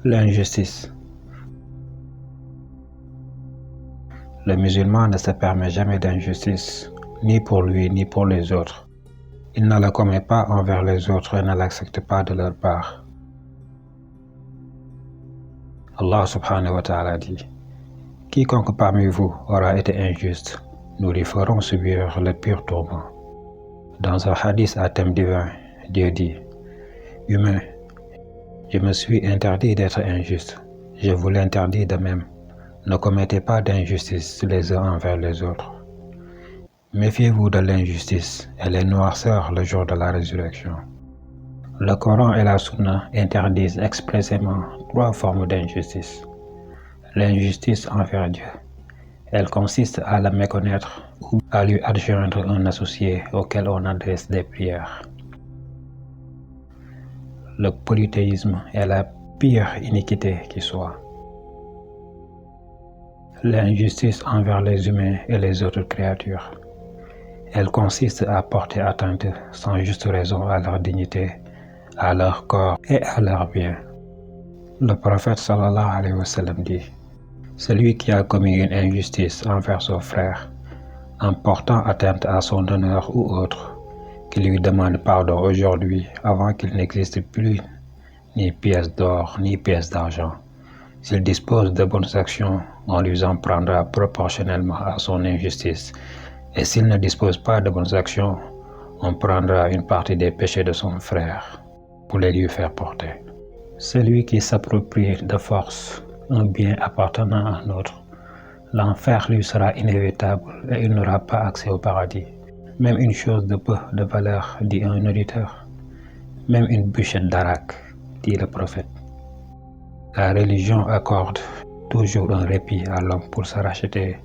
L'injustice. Le musulman ne se permet jamais d'injustice, ni pour lui ni pour les autres. Il ne la commet pas envers les autres et ne l'accepte pas de leur part. Allah subhanahu wa ta'ala dit: quiconque parmi vous aura été injuste, nous lui ferons subir le pire tourment. Dans un hadith à thème divin, Dieu dit: humain, je me suis interdit d'être injuste, je vous l'interdis de même. Ne commettez pas d'injustice les uns envers les autres. Méfiez-vous de l'injustice et les noirceurs le jour de la résurrection. Le Coran et la Sunna interdisent expressément 3 formes d'injustice. L'injustice envers Dieu. Elle consiste à la méconnaître ou à lui adjoindre un associé auquel on adresse des prières. Le polythéisme est la pire iniquité qui soit. L'injustice envers les humains et les autres créatures. Elle consiste à porter atteinte sans juste raison à leur dignité, à leur corps et à leurs biens. Le prophète sallallahu alayhi wa sallam dit: celui qui a commis une injustice envers son frère, en portant atteinte à son honneur ou autre, qu'il lui demande pardon aujourd'hui avant qu'il n'existe plus ni pièce d'or ni pièce d'argent. S'il dispose de bonnes actions, on lui en prendra proportionnellement à son injustice. Et s'il ne dispose pas de bonnes actions, on prendra une partie des péchés de son frère pour les lui faire porter. Celui qui s'approprie de force un bien appartenant à un autre, l'enfer lui sera inévitable et il n'aura pas accès au paradis. Même une chose de peu de valeur, dit un auditeur. Même une bûchette d'arak, dit le prophète. La religion accorde toujours un répit à l'homme pour se racheter,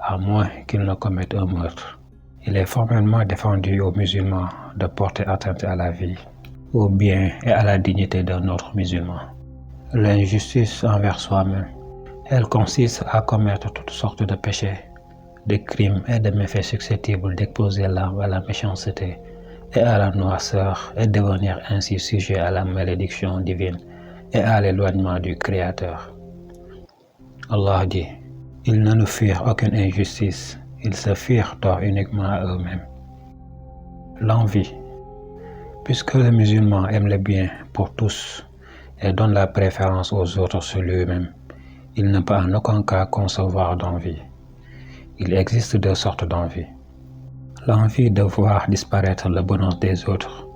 à moins qu'il ne commette un meurtre. Il est formellement défendu aux musulmans de porter atteinte à la vie, au bien et à la dignité d'un autre musulman. L'injustice envers soi-même. Elle consiste à commettre toutes sortes de péchés, de crimes et de méfaits susceptibles d'exposer l'âme à la méchanceté et à la noirceur et devenir ainsi sujet à la malédiction divine et à l'éloignement du Créateur. Allah dit: ils ne nous firent aucune injustice, ils se firent tort uniquement à eux-mêmes. L'envie. Puisque le musulman aime le bien pour tous et donne la préférence aux autres sur lui-même, il ne peut en aucun cas concevoir d'envie. Il existe 2 sortes d'envie. L'envie de voir disparaître le bonheur des autres,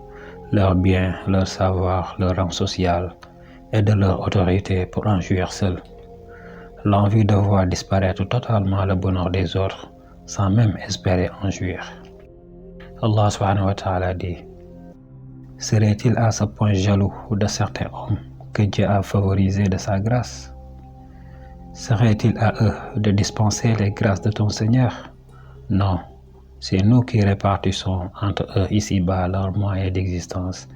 leur bien, leur savoir, leur rang social et de leur autorité pour en jouir seul. L'envie de voir disparaître totalement le bonheur des autres sans même espérer en jouir. Allah subhanahu wa ta'ala dit: serait-il à ce point jaloux de certains hommes que Dieu a favorisé de sa grâce? Serait-il à eux de dispenser les grâces de ton Seigneur? Non, c'est nous qui répartissons entre eux ici-bas leurs moyens d'existence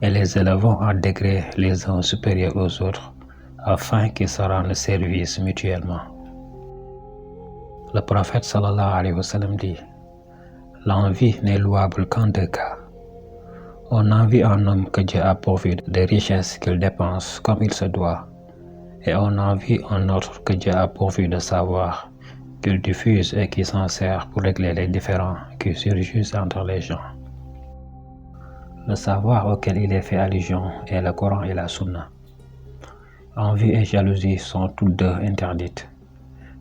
et les élevons en degrés les uns supérieurs aux autres, afin qu'ils se rendent service mutuellement. Le prophète sallallahu alayhi wa sallam dit: l'envie n'est louable qu'en 2 cas. On envie un homme que Dieu a pourvu de richesses qu'il dépense comme il se doit, et on envie un autre que Dieu a pourvu de savoir qu'il diffuse et qui s'en sert pour régler les différends qui surgissent entre les gens. Le savoir auquel il est fait allusion est le Coran et la Sunna. Envie et jalousie sont toutes 2 interdites.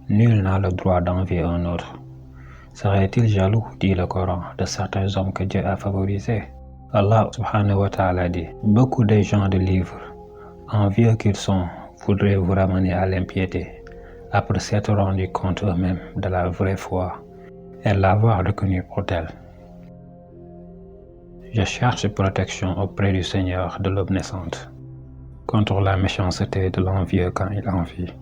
Nul n'a le droit d'envier un autre. Serait-il jaloux, dit le Coran, de certains hommes que Dieu a favorisés? Allah subhanahu wa ta'ala dit: beaucoup de gens de livres, envieux qu'ils sont, voudraient vous ramener à l'impiété, après s'être rendus compte eux-mêmes de la vraie foi et l'avoir reconnue pour telle. Je cherche protection auprès du Seigneur de l'aube naissante, contre la méchanceté de l'envieux quand il envie.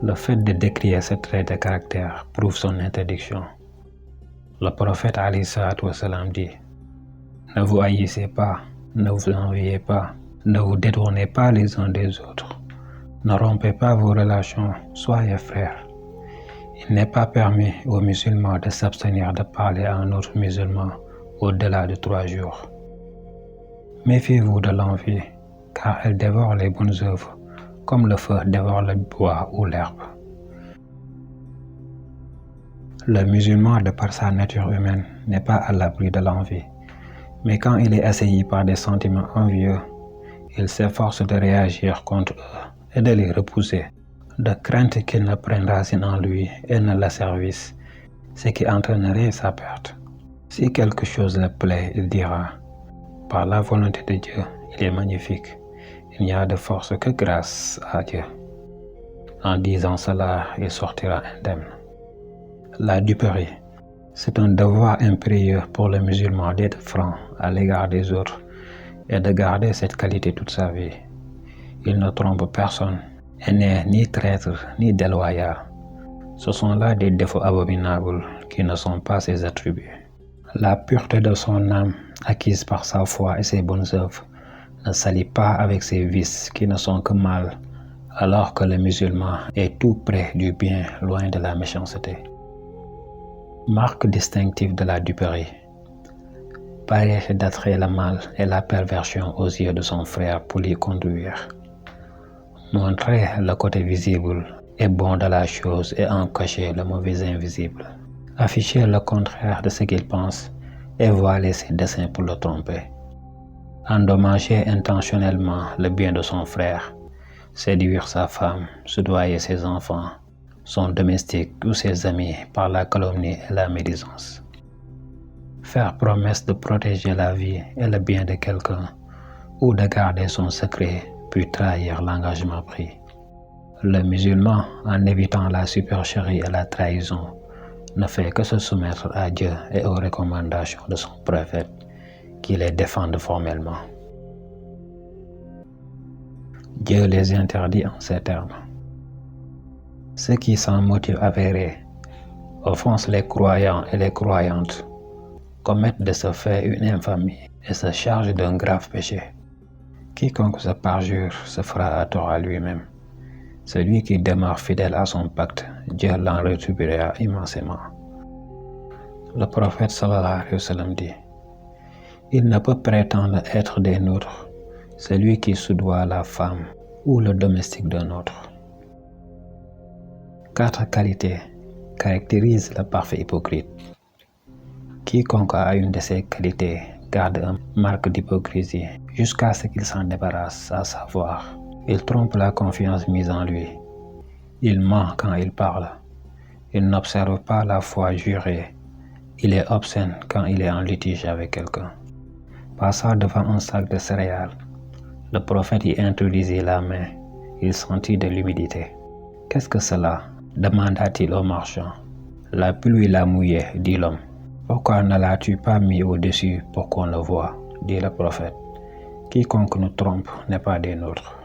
Le fait de décrire ce trait de caractère prouve son interdiction. Le prophète alayhi salatu wa salam dit: ne vous haïssez pas, ne vous enviez pas, ne vous détournez pas les uns des autres, ne rompez pas vos relations, soyez frères. Il n'est pas permis aux musulmans de s'abstenir de parler à un autre musulman au-delà de 3 jours. Méfiez-vous de l'envie, car elle dévore les bonnes œuvres, comme le feu dévore le bois ou l'herbe. Le musulman, de par sa nature humaine, n'est pas à l'abri de l'envie, mais quand il est assailli par des sentiments envieux, il s'efforce de réagir contre eux et de les repousser, de crainte qu'ils ne prennent racine en lui et ne l'asservissent, ce qui entraînerait sa perte. Si quelque chose le plaît, il dira « Par la volonté de Dieu, il est magnifique. Il n'y a de force que grâce à Dieu. » En disant cela, il sortira indemne. La duperie. C'est un devoir impérieux pour le musulman d'être franc à l'égard des autres et de garder cette qualité toute sa vie. Il ne trompe personne et n'est ni traître ni déloyal. Ce sont là des défauts abominables qui ne sont pas ses attributs. La pureté de son âme, acquise par sa foi et ses bonnes œuvres, ne s'allie pas avec ses vices qui ne sont que mal, alors que le musulman est tout près du bien, loin de la méchanceté. Marque distinctive de la duperie. Paraître d'attraire le mal et la perversion aux yeux de son frère pour l'y conduire. Montrer le côté visible et bon de la chose et en cacher le mauvais invisible. Afficher le contraire de ce qu'il pense et voiler ses desseins pour le tromper. Endommager intentionnellement le bien de son frère. Séduire sa femme, soudoyer ses enfants, son domestique ou ses amis par la calomnie et la médisance. Faire promesse de protéger la vie et le bien de quelqu'un ou de garder son secret puis trahir l'engagement pris. Le musulman, en évitant la supercherie et la trahison, ne fait que se soumettre à Dieu et aux recommandations de son prophète qui les défendent formellement. Dieu les interdit en ces termes. Ceux qui, sans motif avéré, offensent les croyants et les croyantes, commettent de ce fait une infamie et se chargent d'un grave péché. Quiconque se parjure se fera à tort à lui-même. Celui qui demeure fidèle à son pacte, Dieu l'en rétribuera immensément. Le prophète sallallahu alayhi wa sallam dit « Il ne peut prétendre être des nôtres celui qui soudoie la femme ou le domestique d'un autre. » 4 qualités caractérisent le parfait hypocrite. Quiconque a une de ces qualités garde une marque d'hypocrisie jusqu'à ce qu'il s'en débarrasse, à savoir, il trompe la confiance mise en lui. Il ment quand il parle. Il n'observe pas la foi jurée. Il est obscène quand il est en litige avec quelqu'un. Passant devant un sac de céréales, le prophète y introduisit la main. Il sentit de l'humidité. « Qu'est-ce que cela ?» demanda-t-il au marchand. « La pluie l'a mouillé, dit l'homme. « Pourquoi ne l'as-tu pas mis au-dessus pour qu'on le voie ?» dit le prophète. « Quiconque nous trompe n'est pas des nôtres. »